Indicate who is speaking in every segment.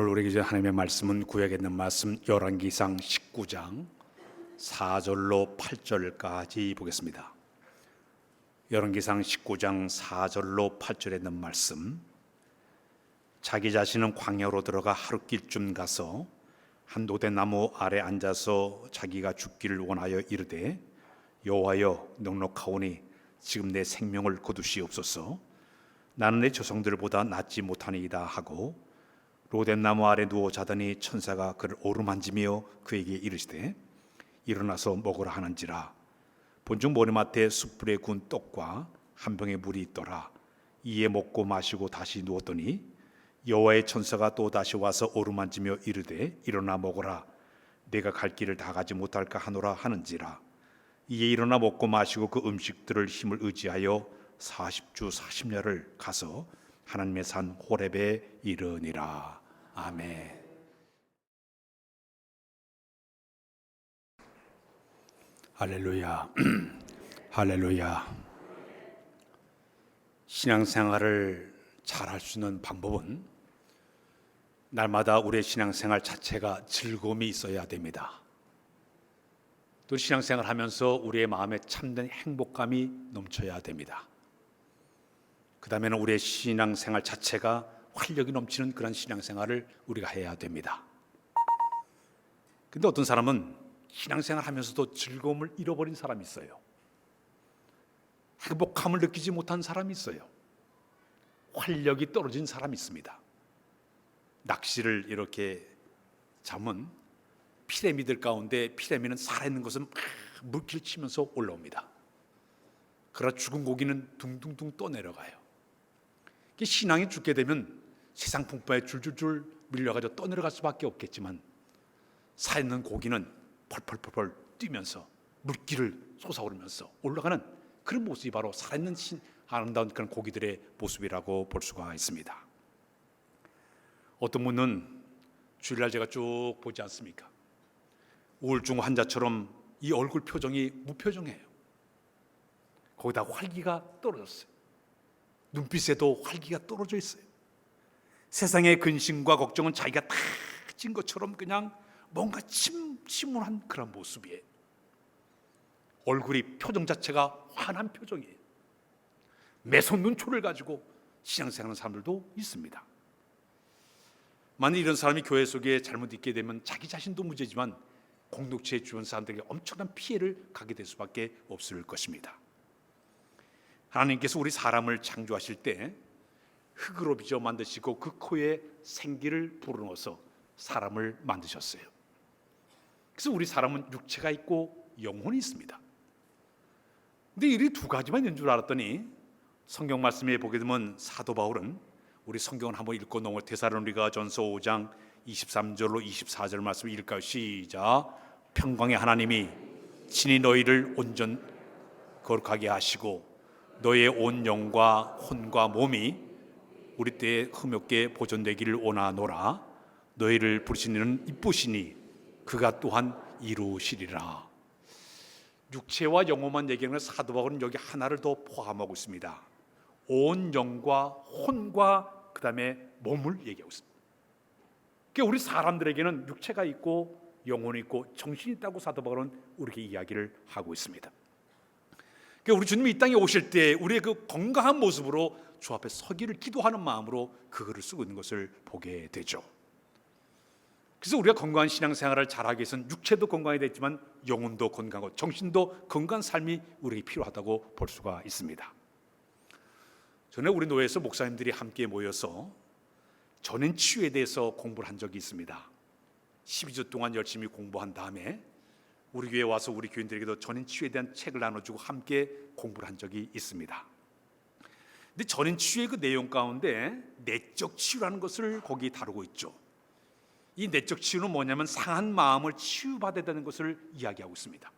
Speaker 1: 오늘 우리 이제 하나님의 말씀은 구약에 있는 말씀 열왕기상 19장 4절로 8절까지 보겠습니다. 열왕기상 19장 4절로 8절에 있는 말씀. 자기 자신은 광야로 들어가 하룻길쯤 가서 한 노대나무 아래 앉아서 자기가 죽기를 원하여 이르되, 여호와여, 넉넉하오니 지금 내 생명을 거두시옵소서. 나는 내 조상들보다 낫지 못하니이다 하고 로뎀나무 아래 누워 자더니 천사가 그를 오르만지며 그에게 이르시되, 일어나서 먹으라 하는지라. 본즉 머리맡에 숯불에 구운 떡과 한 병의 물이 있더라. 이에 먹고 마시고 다시 누웠더니 여호와의 천사가 또 다시 와서 오르만지며 이르되, 일어나 먹으라. 내가 갈 길을 다 가지 못할까 하노라 하는지라. 이에 일어나 먹고 마시고 그 음식들을 힘을 의지하여 40주 40야를 가서 하나님의 산 호렙에 이르니라. 아멘. 할렐루야. 할렐루야. 신앙생활을 잘할 수 있는 방법은 날마다 우리의 신앙생활 자체가 즐거움이 있어야 됩니다. 또 신앙생활 하면서 우리의 마음에 참된 행복감이 넘쳐야 됩니다. 그 다음에는 우리의 신앙생활 자체가 활력이 넘치는 그런 신앙생활을 우리가 해야 됩니다. 근데 어떤 사람은 신앙생활 하면서도 즐거움을 잃어버린 사람이 있어요. 행복함을 느끼지 못한 사람이 있어요. 활력이 떨어진 사람이 있습니다. 낚시를 이렇게 잡으면 피레미들 가운데 피레미는 살아있는 것은 막 물기를 치면서 올라옵니다. 그러나 죽은 고기는 둥둥둥 떠내려가요. 신앙이 죽게 되면 세상 풍파에 줄줄줄 밀려가지고 떠내려갈 수밖에 없겠지만, 살아있는 고기는 펄펄펄펄 뛰면서 물기를 솟아오르면서 올라가는 그런 모습이 바로 살아있는 아름다운 그런 고기들의 모습이라고 볼 수가 있습니다. 어떤 분은 주일날 제가 쭉 보지 않습니까? 우울증 환자처럼 이 얼굴 표정이 무표정해요. 거기다 활기가 떨어졌어요. 눈빛에도 활기가 떨어져 있어요. 세상의 근심과 걱정은 자기가 다 진 것처럼 그냥 뭔가 침울한 그런 모습이에요. 얼굴이 표정 자체가 환한 표정이에요. 매선 눈초를 가지고 신앙생활하는 사람들도 있습니다. 만약 이런 사람이 교회 속에 잘못 있게 되면 자기 자신도 문제지만 공동체 주변 사람들에게 엄청난 피해를 가게 될 수밖에 없을 것입니다. 하나님께서 우리 사람을 창조하실 때 흙으로 빚어 만드시고 그 코에 생기를 불어넣어서 사람을 만드셨어요. 그래서 우리 사람은 육체가 있고 영혼이 있습니다. 근데 이 두 가지만 있는 줄 알았더니 성경 말씀에 보게 되면 사도 바울은, 우리 성경을 한번 읽고 넘어 데살로니가 전서 5장 23절로 24절 말씀 읽을까요? 시작. 평강의 하나님이 친히 너희를 온전 거룩하게 하시고 너의 온 영과 혼과 몸이 우리 때에 흠없게 보존되기를 원하노라. 너희를 부르신 이는 이쁘시니 그가 또한 이루시리라. 육체와 영혼만 얘기하는 사도 바울은 여기 하나를 더 포함하고 있습니다. 온 영과 혼과 그 다음에 몸을 얘기하고 있습니다. 그러니까 우리 사람들에게는 육체가 있고 영혼이 있고 정신이 있다고 사도 바울은 우리에게 이야기를 하고 있습니다. 그러니까 우리 주님이 이 땅에 오실 때 우리의 그 건강한 모습으로 주 앞에 서기를 기도하는 마음으로 그 글을 쓰고 있는 것을 보게 되죠. 그래서 우리가 건강한 신앙생활을 잘하기 위해서는 육체도 건강해야 되지만 영혼도 건강하고 정신도 건강한 삶이 우리에게 필요하다고 볼 수가 있습니다. 전에 우리 노회에서 목사님들이 함께 모여서 전인 치유에 대해서 공부를 한 적이 있습니다. 12주 동안 열심히 공부한 다음에 우리 교회에 와서 우리 교인들에게도 전인 치유에 대한 책을 나눠주고 함께 공부를 한 적이 있습니다. 근데 전인 치유의 그 내용 가운데 내적 치유라는 것을 거기 다루고 있죠. 이 내적 치유는 뭐냐면 상한 마음을 치유받아야 되는 것을 이야기하고 있습니다.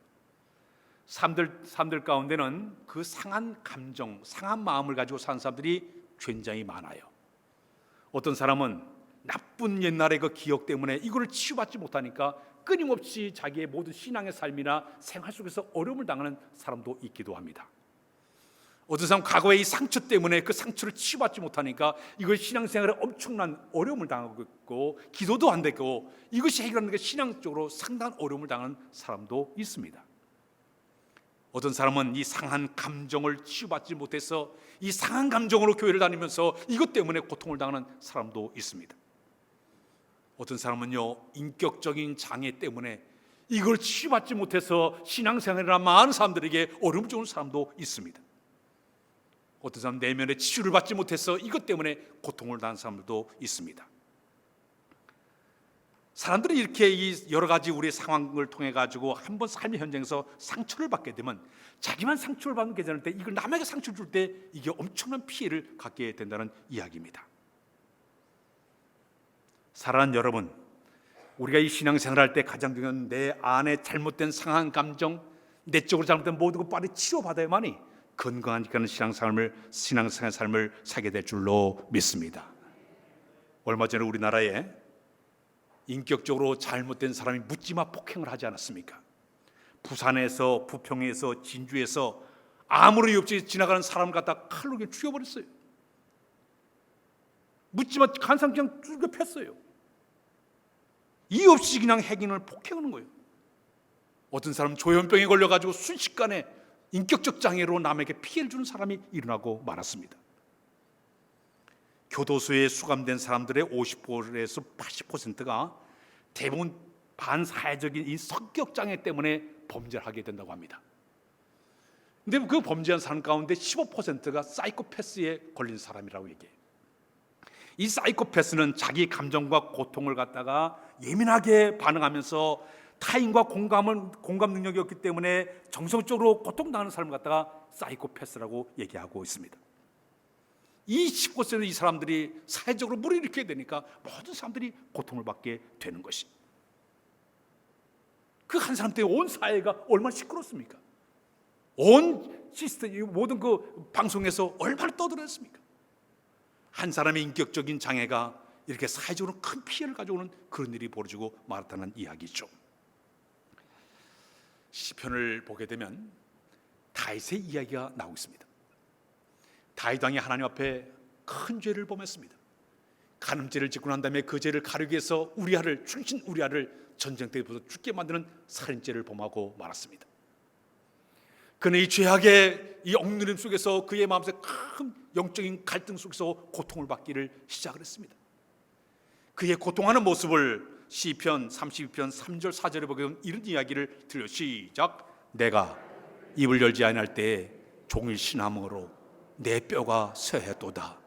Speaker 1: 사람들 가운데는 그 상한 감정, 상한 마음을 가지고 사는 사람들이 굉장히 많아요. 어떤 사람은 나쁜 옛날의 그 기억 때문에 이거를 치유받지 못하니까 끊임없이 자기의 모든 신앙의 삶이나 생활 속에서 어려움을 당하는 사람도 있기도 합니다. 어떤 사람 과거의 이 상처 때문에 그 상처를 치유받지 못하니까 이걸 신앙생활에 엄청난 어려움을 당하고 있고 기도도 안 되고 이것이 해결하는 게 신앙적으로 상당한 어려움을 당하는 사람도 있습니다. 어떤 사람은 이 상한 감정을 치유받지 못해서 이 상한 감정으로 교회를 다니면서 이것 때문에 고통을 당하는 사람도 있습니다. 어떤 사람은요, 인격적인 장애 때문에 이걸 치유받지 못해서 신앙생활이나 많은 사람들에게 어려움을 주는 사람도 있습니다. 어떤 사람 내면의 치유를 받지 못해서 이것 때문에 고통을 당하는 사람들도 있습니다. 사람들이 이렇게 이 여러 가지 우리의 상황을 통해 가지고 한번 삶의 현장에서 상처를 받게 되면 자기만 상처를 받는 게 되는데 이걸 남에게 상처를 줄 때 이게 엄청난 피해를 갖게 된다는 이야기입니다. 사랑하는 여러분, 우리가 이 신앙생활할 때 가장 중요한 내 안에 잘못된 상한 감정, 내적으로 잘못된 모든 것 빨리 치료받아야만이 건강한 신앙생활 삶을 살게 될 줄로 믿습니다. 얼마 전에 우리나라에 인격적으로 잘못된 사람이 묻지마 폭행을 하지 않았습니까? 부산에서, 부평에서, 진주에서 아무런 이유 없이 지나가는 사람 갖다 칼로 그냥 죽여버렸어요. 묻지마 간상 그냥 뚫겨 팼어요. 이유 없이 그냥 해경을 폭행하는 거예요. 어떤 사람 조현병에 걸려가지고 순식간에 인격적 장애로 남에게 피해를 주는 사람이 일어나고 말았습니다. 교도소에 수감된 사람들의 50%에서 80%가 대부분 반사회적인 이 성격 장애 때문에 범죄를 하게 된다고 합니다. 근데 그 범죄한 사람 가운데 15%가 사이코패스에 걸린 사람이라고 얘기해요. 이 사이코패스는 자기 감정과 고통을 갖다가 예민하게 반응하면서 타인과 공감 능력이 없기 때문에 정서적으로 고통당하는 사람을 갖다가 사이코패스라고 얘기하고 있습니다. 이 19세의 이 사람들이 사회적으로 무리일으키게 되니까 모든 사람들이 고통을 받게 되는 것이, 그 한 사람 때문에 온 사회가 얼마나 시끄럽습니까? 온 시스템, 모든 그 방송에서 얼마나 떠들었습니까? 한 사람의 인격적인 장애가 이렇게 사회적으로 큰 피해를 가져오는 그런 일이 벌어지고 말았다는 이야기죠. 시편을 보게 되면 다윗의 이야기가 나오고 있습니다. 다윗 왕이 하나님 앞에 큰 죄를 범했습니다. 간음죄를 짓고 난 다음에 그 죄를 가리기 위해서 충신 우리아를 전쟁터에 부서 죽게 만드는 살인죄를 범하고 말았습니다. 그는 이 죄악의 이 억누름 속에서 그의 마음속에 큰 영적인 갈등 속에서 고통을 받기를 시작을 했습니다. 그의 고통하는 모습을 시편 32편 3절 4절에 보게 되면 이런 이야기를 들려. 시작. 내가 입을 열지 아니할 때에 종일 신함으로 내 뼈가 쇠했도다.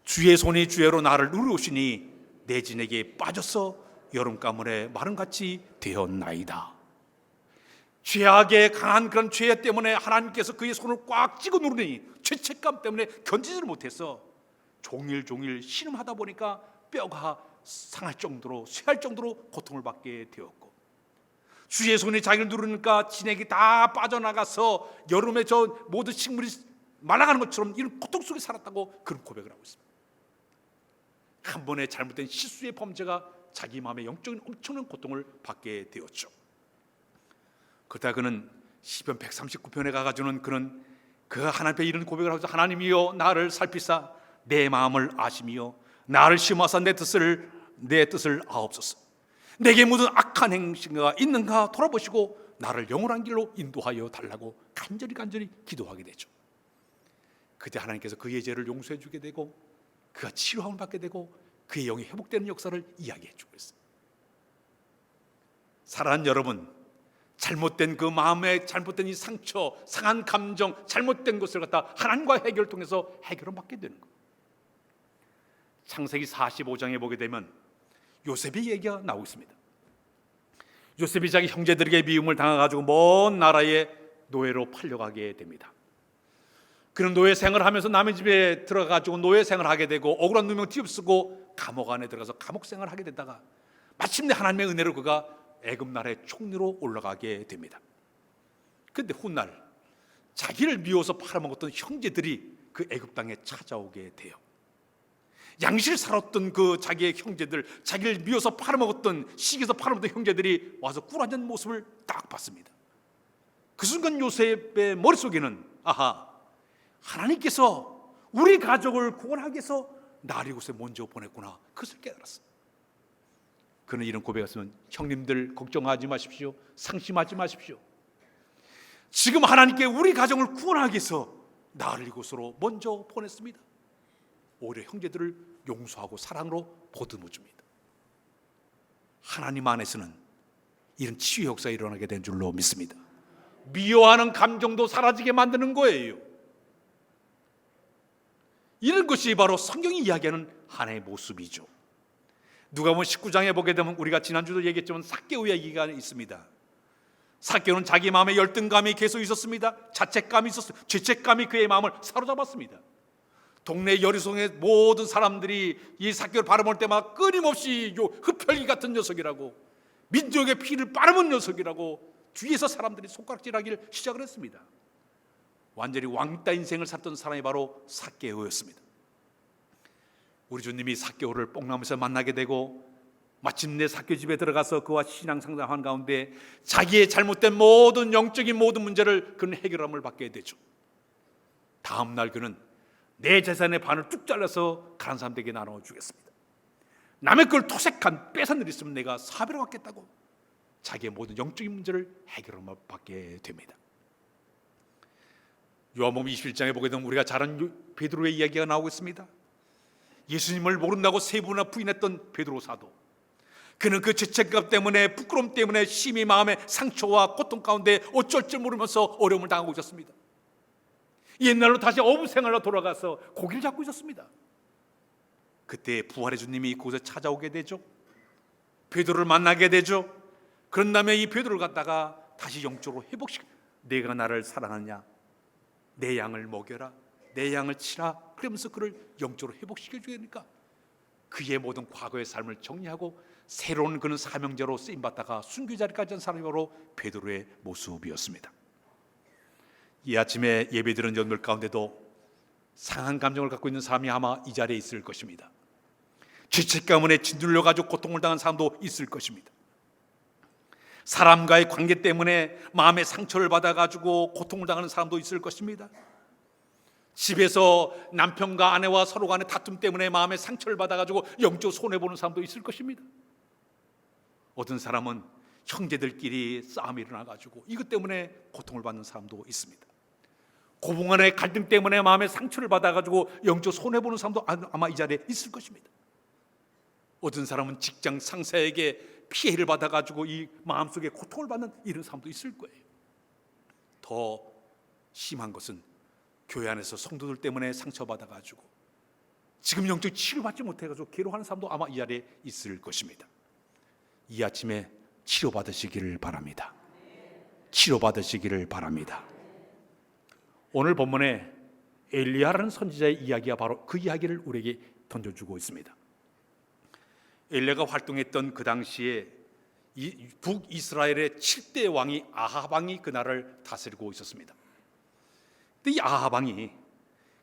Speaker 1: 주의 손이 주애로 나를 누르시니 내 진에게 빠져서 여름 가물에 마름같이 되었나이다. 죄악의 강한 그런 죄 때문에 하나님께서 그의 손을 꽉 쥐고 누르니 죄책감 때문에 견디지를 못해서 종일 신음하다 보니까 뼈가 상할 정도로, 쇠할 정도로 고통을 받게 되었고, 주의 손이 자기를 누르니까 진액이 다 빠져나가서 여름에 저 모든 식물이 말라가는 것처럼 이런 고통 속에 살았다고 그런 고백을 하고 있습니다. 한 번의 잘못된 실수의 범죄가 자기 마음에 영적인 엄청난 고통을 받게 되었죠. 그러다 그는 시편 139편에 가가지고는 그는 그 하나님 앞에 이런 고백을 하면서, 하나님이여 나를 살피사 내 마음을 아시며 나를 시험하사 내 뜻을 아옵소서. 내게 묻은 악한 행실가 있는가 돌아보시고 나를 영원한 길로 인도하여 달라고 간절히 기도하게 되죠. 그때 하나님께서 그의 죄를 용서해 주게 되고 그가 치료함을 받게 되고 그의 영이 회복되는 역사를 이야기해 주고 있어요. 사랑하는 여러분, 잘못된 그 마음에 잘못된 이 상처, 상한 감정, 잘못된 것을 갖다 하나님과 해결을 통해서 해결을 받게 되는 거예요. 창세기 45장에 보게 되면 요셉의 얘기가 나오고 있습니다. 요셉이 자기 형제들에게 미움을 당해가지고 먼 나라에 노예로 팔려가게 됩니다. 그는 노예 생활을 하면서 남의 집에 들어가가지고 노예 생활을 하게 되고 억울한 누명 뒤집쓰고 감옥 안에 들어가서 감옥 생활을 하게 되다가 마침내 하나님의 은혜로 그가 애굽 나라의 총리로 올라가게 됩니다. 그런데 훗날 자기를 미워서 팔아먹었던 형제들이 그 애굽 땅에 찾아오게 돼요. 양실 살았던 그 자기의 형제들, 자기를 미워서 팔아먹었던, 시기에서 팔아먹었던 형제들이 와서 꿀한잔 모습을 딱 봤습니다. 그 순간 요셉의 머릿속에는, 아하, 하나님께서 우리 가족을 구원하기 위해서 나를 이곳에 먼저 보냈구나. 그것을 깨달았어. 그는 이런 고백했으면, 형님들 걱정하지 마십시오. 상심하지 마십시오. 지금 하나님께 우리 가정을 구원하기 위해서 나를 이곳으로 먼저 보냈습니다. 오히려 형제들을 용서하고 사랑으로 보듬어 줍니다. 하나님 안에서는 이런 치유 역사가 일어나게 된 줄로 믿습니다. 미워하는 감정도 사라지게 만드는 거예요. 이런 것이 바로 성경이 이야기하는 하나님의 모습이죠. 누가복음 19장에 보게 되면 우리가 지난주도 얘기했지만 삭개오 얘기가 있습니다. 삭개오는 자기 마음에 열등감이 계속 있었습니다. 자책감이 있었어요. 죄책감이 그의 마음을 사로잡았습니다. 동네 여리송의 모든 사람들이 이 삭개오를 바라볼 때마다 끊임없이 흡혈귀 같은 녀석이라고, 민족의 피를 빨아먹은 녀석이라고 뒤에서 사람들이 손가락질하기를 시작을 했습니다. 완전히 왕따 인생을 살던 사람이 바로 삭개오였습니다. 우리 주님이 삭개오를 뽕나무에서 만나게 되고 마침내 삭개오 집에 들어가서 그와 신앙 상담한 가운데 자기의 잘못된 모든 영적인 모든 문제를 그는 해결함을 받게 되죠. 다음 날 그는 내 재산의 반을 뚝 잘라서 가난한 사람들에게 나눠주겠습니다. 남의 걸 토색한 뺏은 일 있으면 내가 사배로 갚겠다고 자기의 모든 영적인 문제를 해결함을 받게 됩니다. 요한복음 21장에 보게 되면 우리가 잘 아는 베드로의 이야기가 나오고 있습니다. 예수님을 모른다고 세 번이나 부인했던 베드로 사도, 그는 그 죄책감 때문에, 부끄러움 때문에 심히 마음의 상처와 고통 가운데 어쩔 줄 모르면서 어려움을 당하고 있었습니다. 옛날로 다시 어부 생활로 돌아가서 고기를 잡고 있었습니다. 그때 부활의 주님이 그곳에 찾아오게 되죠. 베드로를 만나게 되죠. 그런 다음에 이 베드로를 갖다가 다시 영적으로 회복시켜, 내가 나를 사랑하느냐, 내 양을 먹여라, 내 양을 치라, 그러면서 그를 영적으로 회복시켜줘야 되니까 그의 모든 과거의 삶을 정리하고 새로운 그는 사명자로 쓰임받다가 순교자리까지 한 사람이 바로 베드로의 모습이었습니다. 이 아침에 예배드리는 여러분들 가운데도 상한 감정을 갖고 있는 사람이 아마 이 자리에 있을 것입니다. 죄책감에 짓눌려가지고 고통을 당한 사람도 있을 것입니다. 사람과의 관계 때문에 마음의 상처를 받아가지고 고통을 당하는 사람도 있을 것입니다. 집에서 남편과 아내와 서로 간의 다툼 때문에 마음의 상처를 받아가지고 영적 손해보는 사람도 있을 것입니다. 어떤 사람은 형제들끼리 싸움이 일어나가지고 이것 때문에 고통을 받는 사람도 있습니다. 고부간의 갈등 때문에 마음의 상처를 받아가지고 영적 손해보는 사람도 아마 이 자리에 있을 것입니다. 어떤 사람은 직장 상사에게 피해를 받아가지고 이 마음속에 고통을 받는 이런 사람도 있을 거예요. 더 심한 것은 교회 안에서 성도들 때문에 상처받아가지고 지금 영적 치료받지 못해가지고 괴로워하는 사람도 아마 이 자리에 있을 것입니다. 이 아침에 치료받으시기를 바랍니다. 치료받으시기를 바랍니다. 오늘 본문에 엘리야라는 선지자의 이야기가 바로 그 이야기를 우리에게 던져주고 있습니다. 엘리야가 활동했던 그 당시에 북이스라엘의 7대 왕이 아합 왕이 그 나라를 다스리고 있었습니다. 근데 이 아합 왕이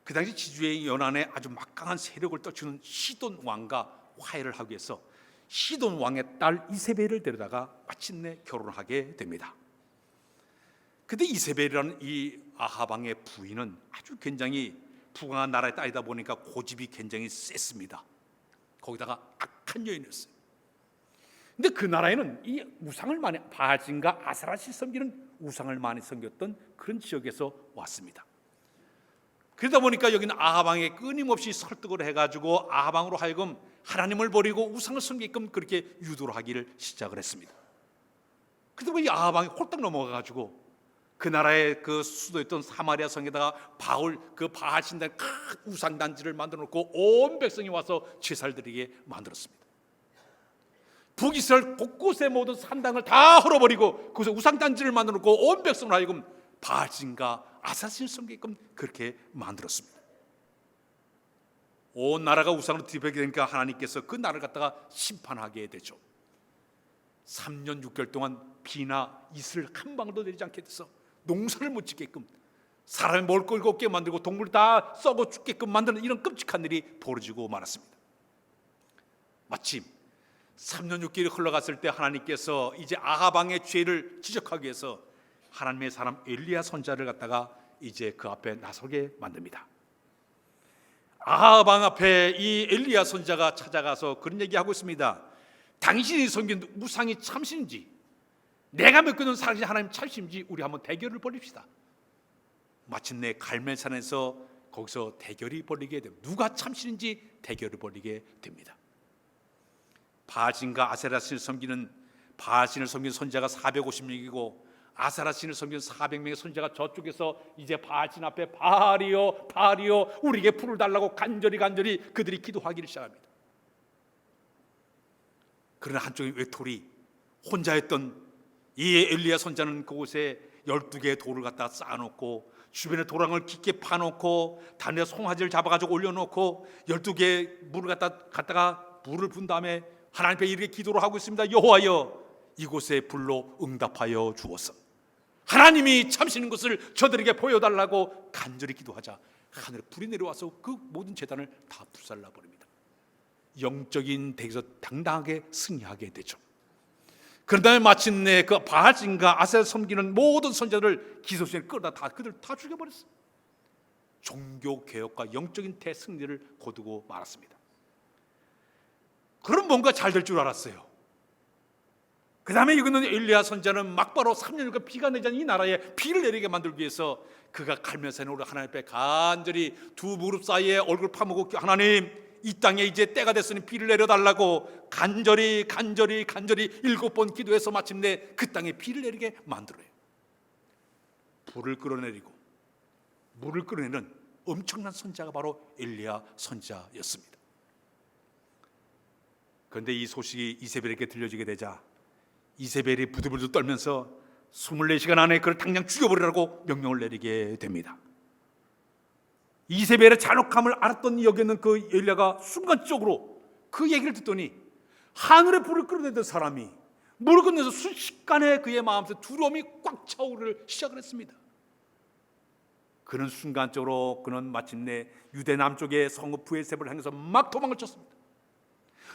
Speaker 1: 그 당시 지주의 연안에 아주 막강한 세력을 떨치는 시돈 왕과 화해를 하기 위해서 시돈 왕의 딸 이세벨을 데려다가 마침내 결혼을 하게 됩니다. 근데 이세벨이라는 이 아합 왕의 부인은 아주 굉장히 부강한 나라의 딸이다 보니까 고집이 굉장히 셌습니다. 거기다가 악한 여인이었어요. 근데 그 나라에는 이 우상을 많이, 바알신과 아세라시 섬기는 우상을 많이 섬겼던 그런 지역에서 왔습니다. 그러다 보니까 여기는 아합 왕이 끊임없이 설득을 해가지고 아합 왕으로 하여금 하나님을 버리고 우상을 섬기게끔 그렇게 유도를 하기를 시작을 했습니다. 그러다 보니 아합 왕이 홀딱 넘어가가지고 그 나라의 그 수도였던 사마리아 성에다가 바알신단 큰 우상 단지를 만들어 놓고 온 백성이 와서 제사를 드리게 만들었습니다. 북이스라엘 곳곳의 모든 산당을 다 헐어버리고 거기서 우상 단지를 만들어 놓고 온 백성을 하여금 바알신과 아사신을 섬기게끔 그렇게 만들었습니다. 온 나라가 우상으로 뒤집히게 되니까 하나님께서 그 나라를 갖다가 심판하게 되죠. 3년 6개월 동안 비나 이슬 한 방울도 내리지 않게 돼서 농사를 못 짓게끔, 사람이 먹을 걸 없게 만들고 동물 다 썩어 죽게끔 만드는 이런 끔찍한 일이 벌어지고 말았습니다. 마침 3년 6개월이 흘러갔을 때 하나님께서 이제 아합 왕의 죄를 지적하기 위해서 하나님의 사람 엘리야 선지자를 갖다가 이제 그 앞에 나서게 만듭니다. 아합 왕 앞에 이 엘리야 선지자가 찾아가서 그런 얘기하고 있습니다. 당신이 섬긴 우상이 참신인지, 내가 맡기는 살아계신 하나님 참신인지 우리 한번 대결을 벌입시다. 마침내 갈멜산에서 거기서 대결이 벌리게 됩니다. 누가 참신인지 대결을 벌리게 됩니다. 바알신과 아세라신을 섬기는 바알신을 섬기는 선지자가 450명이고 아세라신을 섬기는 400명의 선지자가 저쪽에서 이제 바알신 앞에 바알이여 바알이여 우리에게 불을 달라고 간절히 그들이 기도하기를 시작합니다. 그러나 한쪽의 외톨이 혼자였던 이 엘리야 선지자는 그곳에 12개의 돌을 갖다 쌓아놓고 주변에 도랑을 깊게 파놓고 단에 송아지를 잡아가지고 올려놓고 12개의 물을 갖다가 불을 분 다음에 하나님 앞에 이렇게 기도를 하고 있습니다. 여호와여 이곳에 불로 응답하여 주옵소서. 하나님이 참시는 것을 저들에게 보여달라고 간절히 기도하자 하늘에 불이 내려와서 그 모든 제단을 다 불살라버립니다. 영적인 대에서 당당하게 승리하게 되죠. 그런 다음에 마침내 그 바알신과 아세라 섬기는 모든 선지자들 기소신에 끌어다 그들 다 죽여버렸어요. 종교개혁과 영적인 대승리를 거두고 말았습니다. 그럼 뭔가 잘 될 줄 알았어요. 그 다음에 이거는 엘리야 선지자는 막바로 3년간 비가 내지 않은 이 나라에 비를 내리게 만들기 위해서 그가 갈멜산에 올라 하나님 앞에 간절히 두 무릎 사이에 얼굴 파묻고 하나님 이 땅에 이제 때가 됐으니 비를 내려달라고 간절히 7번 기도해서 마침내 그 땅에 비를 내리게 만들어요. 불을 끌어내리고 물을 끌어내는 엄청난 선지자가 바로 엘리야 선지자였습니다. 그런데 이 소식이 이세벨에게 들려지게 되자 이세벨이 부들부들 떨면서 24시간 안에 그를 당장 죽여버리라고 명령을 내리게 됩니다. 이세벨의 잔혹함을 알았던 여기는 그 엘리야가 순간적으로 그 얘기를 듣더니 하늘의 불을 끌어내던 사람이 물을 건네서 순식간에 그의 마음속에 두려움이 꽉 차오르기 시작을 했습니다. 그는 순간적으로 그는 마침내 유대 남쪽의 성읍 브엘세바를 향해서 막 도망을 쳤습니다.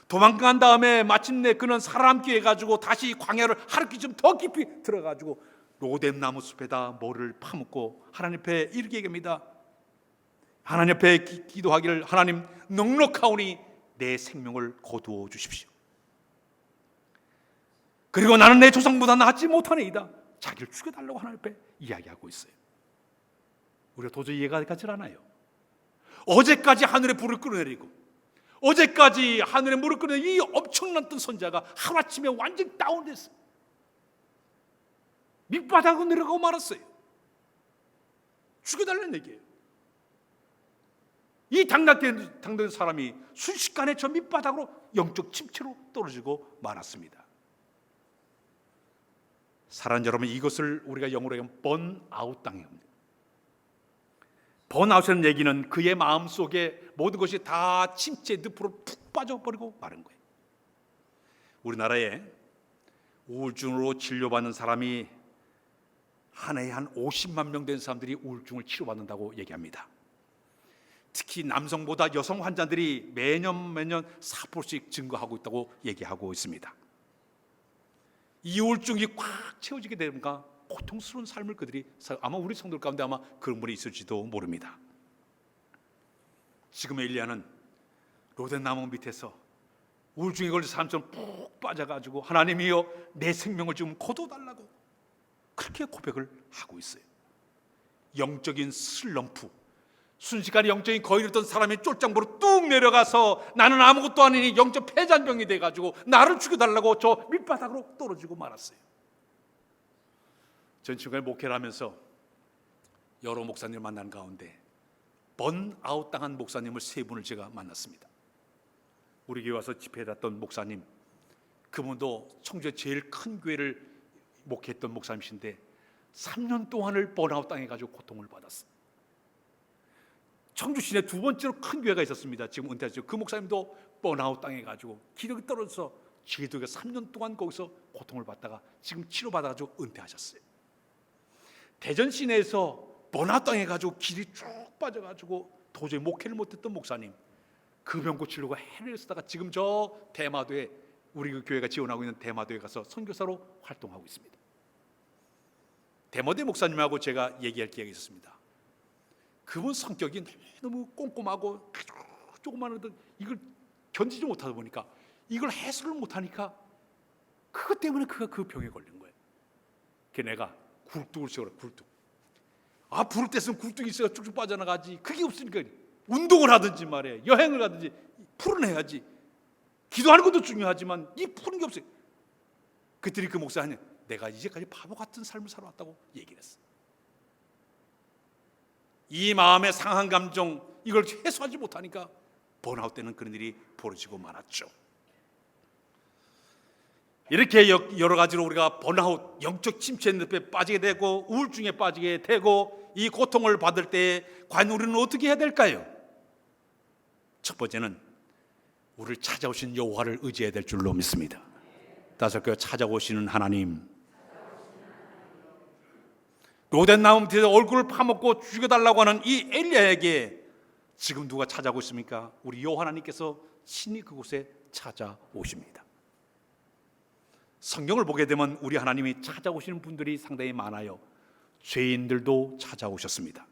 Speaker 1: 도망간 다음에 마침내 그는 사람끼리 해가지고 다시 광야를 하루끼 좀 더 깊이 들어가지고 로뎀 나무 숲에다 머리를 파묻고 하나님 앞에 이렇게 얘기합니다. 하나님 앞에 기도하기를 하나님 넉넉하오니 내 생명을 거두어 주십시오. 그리고 나는 내 조상보다 낫지 못하네이다. 자기를 죽여달라고 하나님 앞에 이야기하고 있어요. 우리가 도저히 이해가 가지 않아요. 어제까지 하늘의 불을 끌어내리고 어제까지 하늘의 물을 끌어내는 이 엄청난 선지자가 하루아침에 완전히 다운됐어요. 밑바닥으로 내려가고 말았어요. 죽여달라는 얘기예요. 이 당당된 사람이 순식간에 저 밑바닥으로 영적 침체로 떨어지고 말았습니다. 사랑하는 여러분, 이것을 우리가 영어로 하면 번아웃 당합니다. 번아웃이라는 얘기는 그의 마음속에 모든 것이 다 침체의 늪으로 푹 빠져버리고 마른 거예요. 우리나라에 우울증으로 진료받는 사람이 한 해에 한 50만 명 된 사람들이 우울증을 치료받는다고 얘기합니다. 특히 남성보다 여성 환자들이 매년 4%씩 증가하고 있다고 얘기하고 있습니다. 이 우울증이 꽉 채워지게 되니까 고통스러운 삶을 그들이 아마 우리 성도들 가운데 아마 그런 분이 있을지도 모릅니다. 지금 엘리야는 로뎀 나무 밑에서 우울증에 걸린 사람처럼 푹 빠져가지고 하나님이여 내 생명을 좀 거둬달라고 그렇게 고백을 하고 있어요. 영적인 슬럼프, 순식간에 영적인 거인이었던 사람이 쫄장부로 뚝 내려가서 나는 아무것도 아니니 영적 폐잔병이 돼가지고 나를 죽여달라고 저 밑바닥으로 떨어지고 말았어요. 전 지금까지 목회를 하면서 여러 목사님을 만난 가운데 번아웃 당한 목사님을 3분을 제가 만났습니다. 우리 교회 와서 집회했던 목사님, 그분도 청주의 제일 큰 교회를 목회했던 목사님이신데 3년 동안을 번아웃 당해가지고 고통을 받았어요. 청주 시내 2번째로 큰 교회가 있었습니다. 지금 은퇴하셨죠. 그 목사님도 번아웃 당해가지고 기력이 떨어져서 지도교회 3년 동안 거기서 고통을 받다가 지금 치료받아가지고 은퇴하셨어요. 대전 시내에서 번아웃 당해가지고 길이 쭉 빠져가지고 도저히 목회를 못했던 목사님, 그 병 고치려고 해를 쓰다가 지금 저 대마도에 우리 그 교회가 지원하고 있는 대마도에 가서 선교사로 활동하고 있습니다. 대마도의 목사님하고 제가 얘기할 기회가 있었습니다. 그분 성격이 너무 꼼꼼하고 아주 조그마한 이걸 견디지 못하다 보니까 이걸 해소를 못하니까 그것 때문에 그가 그 병에 걸린 거예요. 걔네가 굴뚝을 세워라. 굴뚝. 부를 때 쓰면 굴뚝이 있어야 쭉쭉 빠져나가지. 그게 없으니까 운동을 하든지 말이에요, 여행을 가든지 풀어내야지. 기도하는 것도 중요하지만 이 푸는 게 없어요. 그들이 그 목사님, 내가 이제까지 바보 같은 삶을 살아왔다고 얘기를 했어. 이 마음의 상한 감정, 이걸 해소하지 못하니까 번아웃 때는 그런 일이 벌어지고 말았죠. 이렇게 여러 가지로 우리가 번아웃, 영적 침체 늪에 빠지게 되고 우울증에 빠지게 되고 이 고통을 받을 때 과연 우리는 어떻게 해야 될까요? 첫 번째는 우리를 찾아오신 여호와를 의지해야 될 줄로 믿습니다. 다섯째, 찾아오시는 하나님. 로된 나무 밑에서 얼굴을 파먹고 죽여달라고 하는 이 엘리야에게 지금 누가 찾아오고 있습니까? 우리 여호와 하나님께서 친히 그곳에 찾아오십니다. 성경을 보게 되면 우리 하나님이 찾아오시는 분들이 상당히 많아요. 죄인들도 찾아오셨습니다.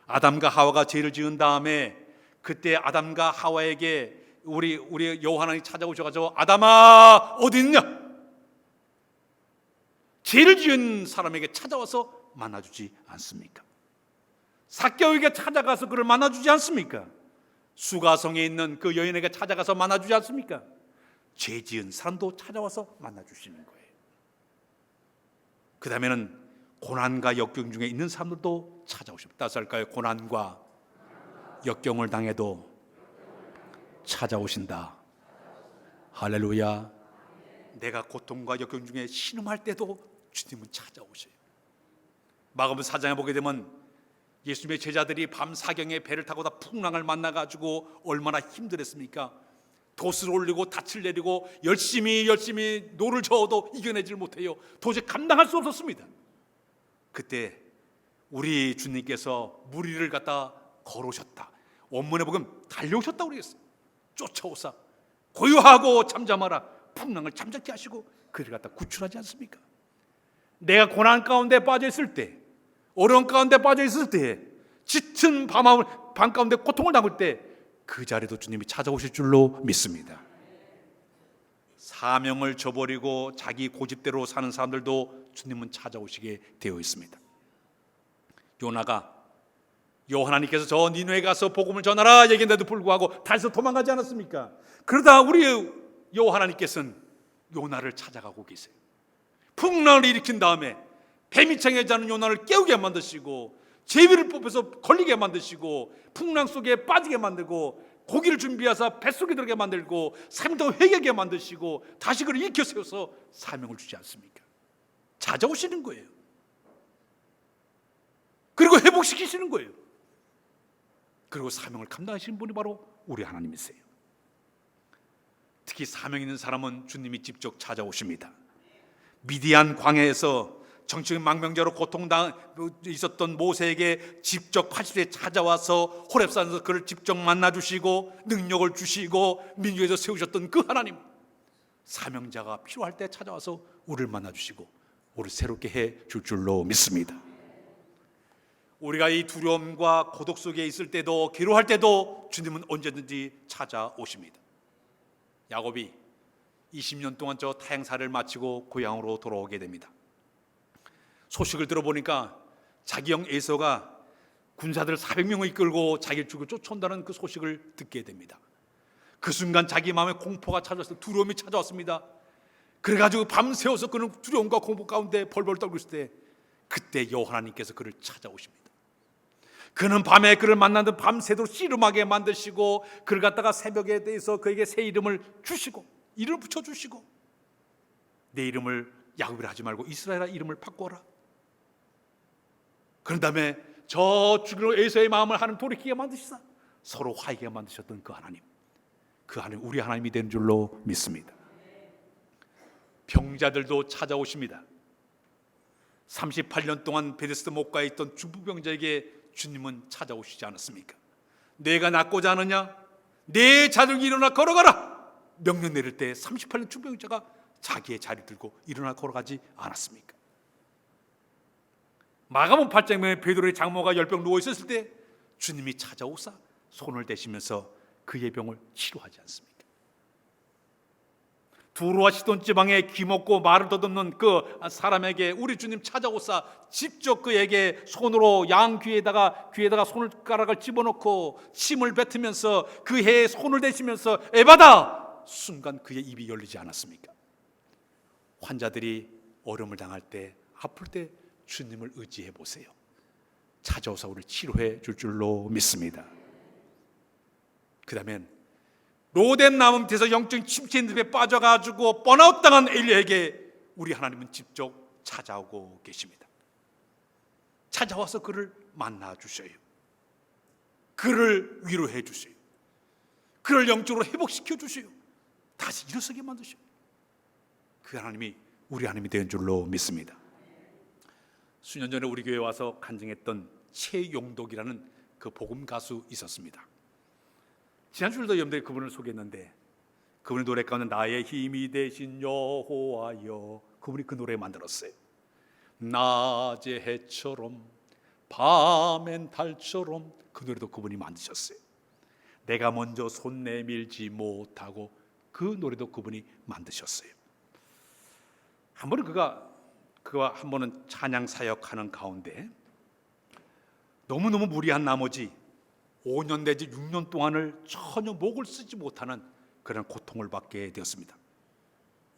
Speaker 1: 아담과 하와가 죄를 지은 다음에 그때 아담과 하와에게 우리 여호와 하나님이 찾아오셔가지고 아담아 어디 있냐? 죄를 지은 사람에게 찾아와서 만나주지 않습니까? 삭개오에게 찾아가서 그를 만나주지 않습니까? 수가성에 있는 그 여인에게 찾아가서 만나주지 않습니까? 죄 지은 사람도 찾아와서 만나주시는 거예요. 그 다음에는 고난과 역경 중에 있는 사람들도 찾아오십니다. 따라서 할까요? 고난과 역경을 당해도 찾아오신다. 할렐루야. 내가 고통과 역경 중에 신음할 때도 주님은 찾아오셔요. 마가복음 4장에 보게 되면 예수님의 제자들이 밤 사경에 배를 타고 다 풍랑을 만나가지고 얼마나 힘들었습니까? 돛을 올리고 닻을 내리고 열심히 노를 저어도 이겨내질 못해요. 도저히 감당할 수 없었습니다. 그때 우리 주님께서 무리를 갖다 걸으셨다. 원문에 보면 달려오셨다고 그랬어요. 쫓아오사 고요하고 잠잠하라. 풍랑을 잠잠케 하시고 그를 갖다 구출하지 않습니까? 내가 고난 가운데 빠져 있을 때, 어려운 가운데 빠져 있을 때, 짙은 밤 가운데 고통을 당할 때 그 자리도 주님이 찾아오실 줄로 믿습니다. 사명을 저버리고 자기 고집대로 사는 사람들도 주님은 찾아오시게 되어 있습니다. 요나가 여호와 하나님께서 저 니느웨에 가서 복음을 전하라 얘기했는데도 불구하고 다시 도망가지 않았습니까? 그러다 우리 여호와 하나님께서는 요나를 찾아가고 계세요. 풍랑을 일으킨 다음에 뱀이창에 자는 요나를 깨우게 만드시고 제비를 뽑아서 걸리게 만드시고 풍랑 속에 빠지게 만들고 고기를 준비해서 뱃속에 들어게 만들고 3일 동안 회개하게 만드시고 다시 그를 일으켜 세워서 사명을 주지 않습니까? 찾아오시는 거예요. 그리고 회복시키시는 거예요. 그리고 사명을 감당하시는 분이 바로 우리 하나님이세요. 특히 사명 있는 사람은 주님이 직접 찾아오십니다. 미디안 광야에서 정치적 망명자로 고통당 있었던 모세에게 직접 80세 찾아와서 호렙산에서 그를 직접 만나주시고 능력을 주시고 민중에서 세우셨던 그 하나님, 사명자가 필요할 때 찾아와서 우리를 만나주시고 우리를 새롭게 해줄 줄로 믿습니다. 우리가 이 두려움과 고독 속에 있을 때도 괴로워할 때도 주님은 언제든지 찾아오십니다. 야곱이 20년 동안 저 타향사를 마치고 고향으로 돌아오게 됩니다. 소식을 들어보니까 자기 형 에서가 군사들 400명을 이끌고 자기를 죽여 쫓아온다는 그 소식을 듣게 됩니다. 그 순간 자기 마음에 공포가 찾아왔어요. 두려움이 찾아왔습니다. 그래가지고 밤새워서 그는 두려움과 공포 가운데 벌벌 떨고 있을 때 그때 여호와 하나님께서 그를 찾아오십니다. 그는 밤에 그를 만나는 밤새도록 씨름하게 만드시고 그를 갖다가 새벽에 대해서 그에게 새 이름을 주시고 이름을 붙여주시고 내 이름을 야곱이라 하지 말고 이스라엘이라 이름을 바꿔라. 그런 다음에 저 죽은 에서의 마음을 하나님 돌이키게 만드시사 서로 화해하게 만드셨던 그 하나님, 그 하나님 우리 하나님이 되는 줄로 믿습니다. 병자들도 찾아오십니다. 38년 동안 베데스다 목가에 있던 중풍병자에게 주님은 찾아오시지 않았습니까? 내가 낫고자 하느냐? 내 자들이 일어나 걸어가라. 명령 내릴 때 38년 중풍병자가 자기의 자리 들고 일어나 걸어가지 않았습니까? 마가복음 8장에 베드로의 장모가 열병 누워 있었을 때 주님이 찾아오사 손을 대시면서 그의 병을 치료하지 않습니까? 두로와 시돈 지방에 귀먹고 말을 더듬는 그 사람에게 우리 주님 찾아오사 직접 그에게 손으로 양 귀에다가 손가락을 집어넣고 침을 뱉으면서 그 해에 손을 대시면서 에바다! 순간 그의 입이 열리지 않았습니까? 환자들이 어려움을 당할 때, 아플 때 주님을 의지해 보세요. 찾아오사 우리를 치료해 줄 줄로 믿습니다. 그 다음엔 로된 나무 밑에서 영적인 침체인 늪에 빠져가지고 번아웃 당한 엘리야에게 우리 하나님은 직접 찾아오고 계십니다. 찾아와서 그를 만나 주셔요. 그를 위로해 주셔요. 그를 영적으로 회복시켜 주셔요. 다시 일어서게 만드셔요. 그 하나님이 우리 하나님이 된 줄로 믿습니다. 수년 전에 우리 교회에 와서 간증했던 최용덕이라는 그 복음 가수 있었습니다. 지난주에도 여러분들이 그분을 소개했는데, 그분의 노래 가운데 나의 힘이 되신 여호와여, 그분이 그 노래 만들었어요. 낮의 해처럼 밤엔 달처럼, 그 노래도 그분이 만드셨어요. 내가 먼저 손 내밀지 못하고, 그 노래도 그분이 만드셨어요. 한 번은 그와 한 번은 찬양 사역하는 가운데 너무너무 무리한 나머지 5년 내지 6년 동안을 전혀 목을 쓰지 못하는 그런 고통을 받게 되었습니다.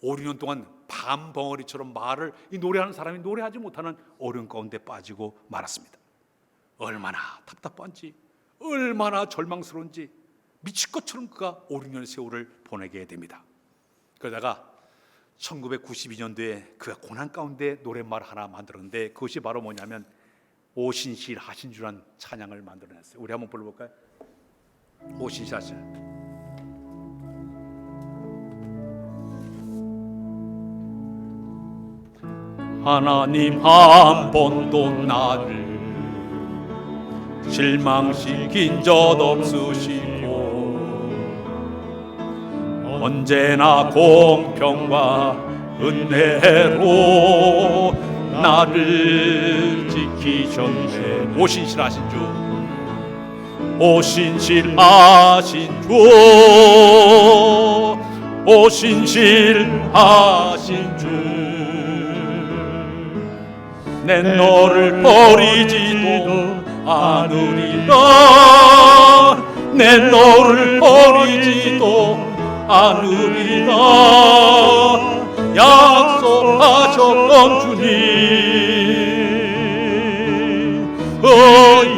Speaker 1: 5, 6년 동안 밤 벙어리처럼 말을, 이 노래하는 사람이 노래하지 못하는 어려운 가운데 빠지고 말았습니다. 얼마나 답답한지, 얼마나 절망스러운지 미칠 것처럼 그가 5, 6년의 세월을 보내게 됩니다. 그러다가 1992년도에 그가 고난 가운데 노랫말 하나 만들었는데, 그것이 바로 뭐냐면 오신실 하신주란 찬양을 만들어냈어요. 우리 한번 불러볼까요? 오신실 하신. 하나님 한 번도 나를 실망시킨 적 없으시고 언제나 공평과 은혜로 나를 지키셨네. 오신실하신 주, 오신실하신 주, 오신실하신 주, 내 너를 버리지도 않으리라, 내 너를 버리지도 않으리라, 약속하셨던 주님, 그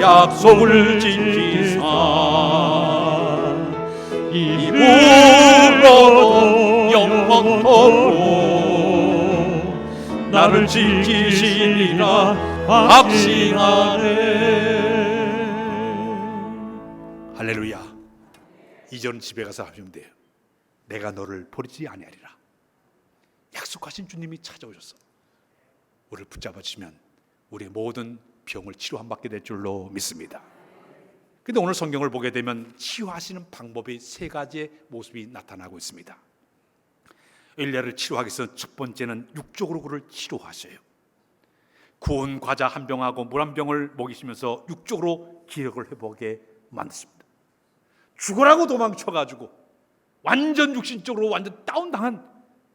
Speaker 1: 약속을 지키사 이후로도 영원토록 나를 지키시리라 확신하네. 할렐루야. 이전 집에 가서 하시면 돼요. 내가 너를 버리지 아니하리라. 약속하신 주님이 찾아오셨어. 우리를 붙잡아 주시면 우리의 모든 병을 치료함받게 될 줄로 믿습니다. 그런데 오늘 성경을 보게 되면 치유하시는 방법이 세 가지의 모습이 나타나고 있습니다. 엘리야를 치료하기 위해서 첫 번째는 육적으로 그를 치료하셔요. 구운 과자 한 병하고 물 한 병을 먹이시면서 육적으로 기력을 회복하게 만드십니다. 죽으라고 도망쳐가지고 완전 육신적으로 완전 다운당한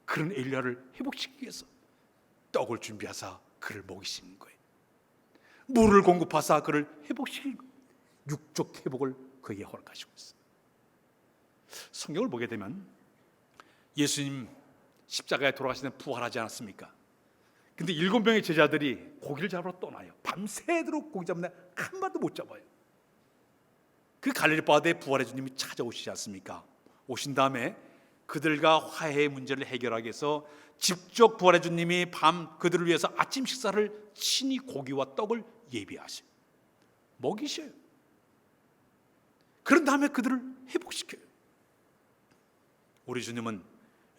Speaker 1: 그런 엘리야를 회복시키기 위해서 떡을 준비하사 그를 먹이시는 거예요. 물을 공급하사 그를 회복시키는 거예요. 육적 회복을 그에게 허락하시고 있어요. 성경을 보게 되면 예수님 십자가에 돌아가시는 부활하지 않았습니까? 근데 7명의 제자들이 고기를 잡으러 떠나요. 밤새도록 고기 잡는데 한 마리도 못 잡아요. 그 갈릴리 바다에 부활의 주님이 찾아오시지 않습니까? 오신 다음에 그들과 화해의 문제를 해결하기 위해서 직접 부활의 주님이 밤 그들을 위해서 아침 식사를 친히 고기와 떡을 예비하셔요. 먹이셔요. 그런 다음에 그들을 회복시켜요. 우리 주님은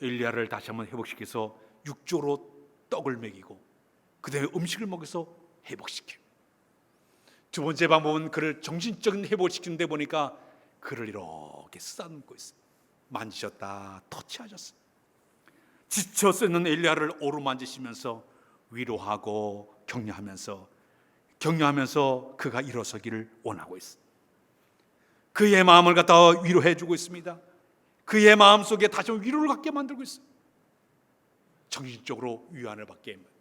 Speaker 1: 엘리야를 다시 한번 회복시켜서 육조로 떡을 먹이고 그 다음에 음식을 먹여서 회복시켜요. 두 번째 방법은 그를 정신적인 회복을 시키는 데 보니까 그를 이렇게 쓰다듬고 있어요. 만지셨다 터치하셨어요. 지쳐 쓰는 엘리야를 오르만지시면서 위로하고 격려하면서 그가 일어서기를 원하고 있어요. 그의 마음을 갖다가 위로해 주고 있습니다. 그의 마음속에 다시 한번 위로를 갖게 만들고 있어요. 정신적으로 위안을 받게 만들어요.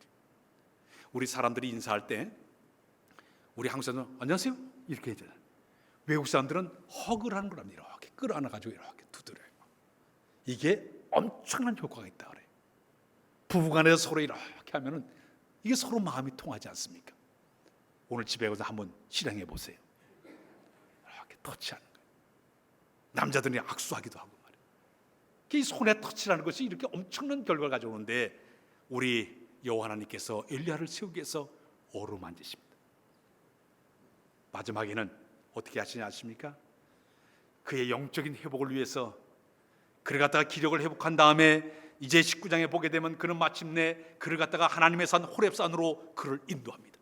Speaker 1: 우리 사람들이 인사할 때 우리 한국 사람들은 안녕하세요 이렇게 해잖아요. 외국 사람들은 허그를 하는 거랍니다. 이렇게 끌어안아가지고 이렇게 두드려요. 이게 엄청난 효과가 있다 그래요. 부부간에서 서로 이렇게 하면은 이게 서로 마음이 통하지 않습니까? 오늘 집에 가서 한번 실행해 보세요. 이렇게 터치하는 거예요. 남자들이 악수하기도 하고 말이에요. 이 손에 터치라는 것이 이렇게 엄청난 결과를 가져오는데 우리 여호와 하나님께서 엘리야를 세우기 위해서 어루만지십니다. 마지막에는 어떻게 하시냐 아십니까? 그의 영적인 회복을 위해서 그를 갖다가 기력을 회복한 다음에 이제 19장에 보게 되면 그는 마침내 그를 갖다가 하나님의 산 호렙산으로 그를 인도합니다.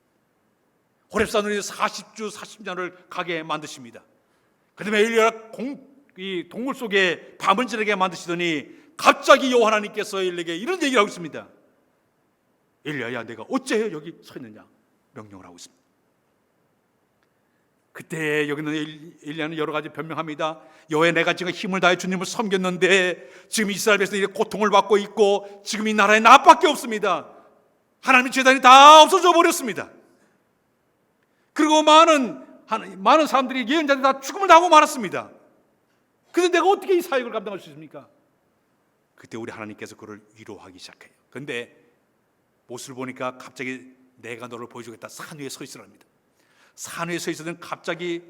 Speaker 1: 호렙산으로 40주 40년을 가게 만드십니다. 그 다음에 엘리야가 이 동굴 속에 밤을 지내게 만드시더니 갑자기 여호와 하나님께서 엘리야에게 이런 얘기를 하고 있습니다. 엘리야야 내가 어째 여기 서 있느냐 명령을 하고 있습니다. 그때 여기는 엘리야는 여러 가지 변명합니다. 여호와 내가 지금 힘을 다해 주님을 섬겼는데 지금 이스라엘 백성이 고통을 받고 있고 지금 이 나라에 나밖에 없습니다. 하나님의 재단이 다 없어져 버렸습니다. 그리고 많은 사람들이 예언자들이 다 죽음을 당하고 말았습니다. 그런데 내가 어떻게 이 사역을 감당할 수 있습니까? 그때 우리 하나님께서 그를 위로하기 시작해요. 그런데 모습을 보니까 갑자기 내가 너를 보여주겠다 산 위에 서 있으랍니다. 산 위에 서 있었더니 갑자기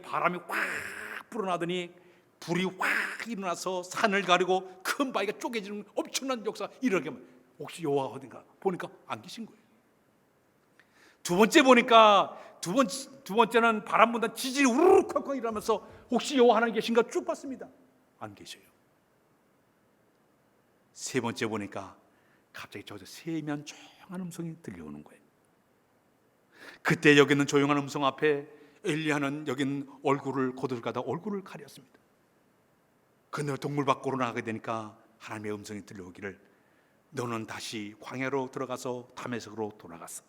Speaker 1: 바람이 확 불어나더니 불이 확 일어나서 산을 가리고 큰 바위가 쪼개지는 엄청난 역사 이렇게 혹시 여호와가 어딘가 보니까 안 계신 거예요. 두 번째는 바람 분다 지진이 우르르 쾅쾅 일어나면서 혹시 여호와 하나님 계신가 쭉 봤습니다. 안 계셔요. 세 번째 보니까 갑자기 저기서 세면 조용한 음성이 들려오는 거예요. 그때 여기 있는 조용한 음성 앞에 엘리야는 여기 있는 얼굴을 거들가다 얼굴을 가렸습니다. 그런데 동굴 밖으로 나가게 되니까 하나님의 음성이 들려오기를 너는 다시 광야로 들어가서 다메섹으로 돌아갔어.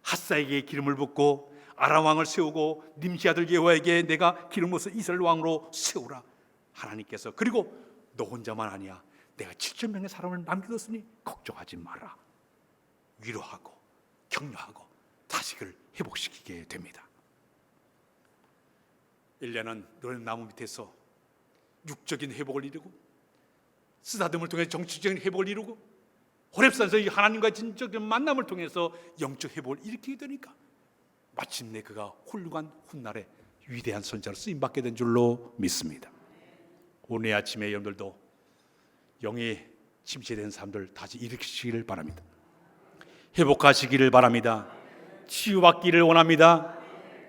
Speaker 1: 핫사에게 기름을 붓고 아람 왕을 세우고 님시 아들 여호와에게 내가 기름 부어서 이스라엘 왕으로 세우라. 하나님께서 그리고 너 혼자만 아니야. 내가 7,000명의 사람을 남겨뒀으니 걱정하지 마라. 위로하고 격려하고 다시 그를 회복시키게 됩니다. 엘리야는 노래는 나무 밑에서 육적인 회복을 이루고 쓰다듬을 통해 정치적인 회복을 이루고 호렙산에서 이 하나님과의 진정된 만남을 통해서 영적 회복을 일으키게 되니까 마침내 그가 훌륭한 훗날에 위대한 선자로 쓰임받게 된 줄로 믿습니다. 오늘 아침에 여러분들도 영이 침체된 사람들 다시 일으키시기를 바랍니다. 회복하시기를 바랍니다. 치유받기를 원합니다.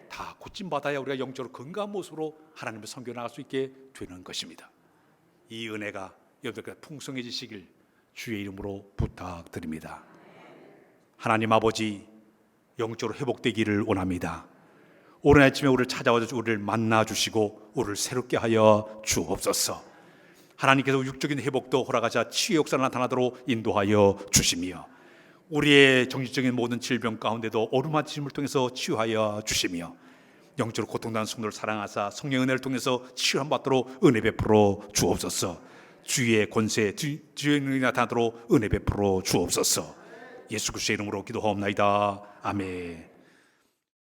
Speaker 1: 다 고침받아야 우리가 영적으로 건강한 모습으로 하나님을 섬겨나갈 수 있게 되는 것입니다. 이 은혜가 여러분들께 풍성해지시길 주의 이름으로 부탁드립니다. 하나님 아버지, 영적으로 회복되기를 원합니다. 오늘 아침에 우리를 찾아와서 우리를 만나주시고 우리를 새롭게 하여 주옵소서. 하나님께서 육적인 회복도 허락하사 치유의 역사가 나타나도록 인도하여 주시며 우리의 정신적인 모든 질병 가운데도 어루만짐을 통해서 치유하여 주시며 영적으로 고통당한 성도를 사랑하사 성령의 은혜를 통해서 치유함 받도록 은혜 베풀어 주옵소서. 주의 권세, 주의 능력이 나타나도록 은혜 베풀어 주옵소서. 예수 그리스도의 이름으로 기도하옵나이다. 아멘.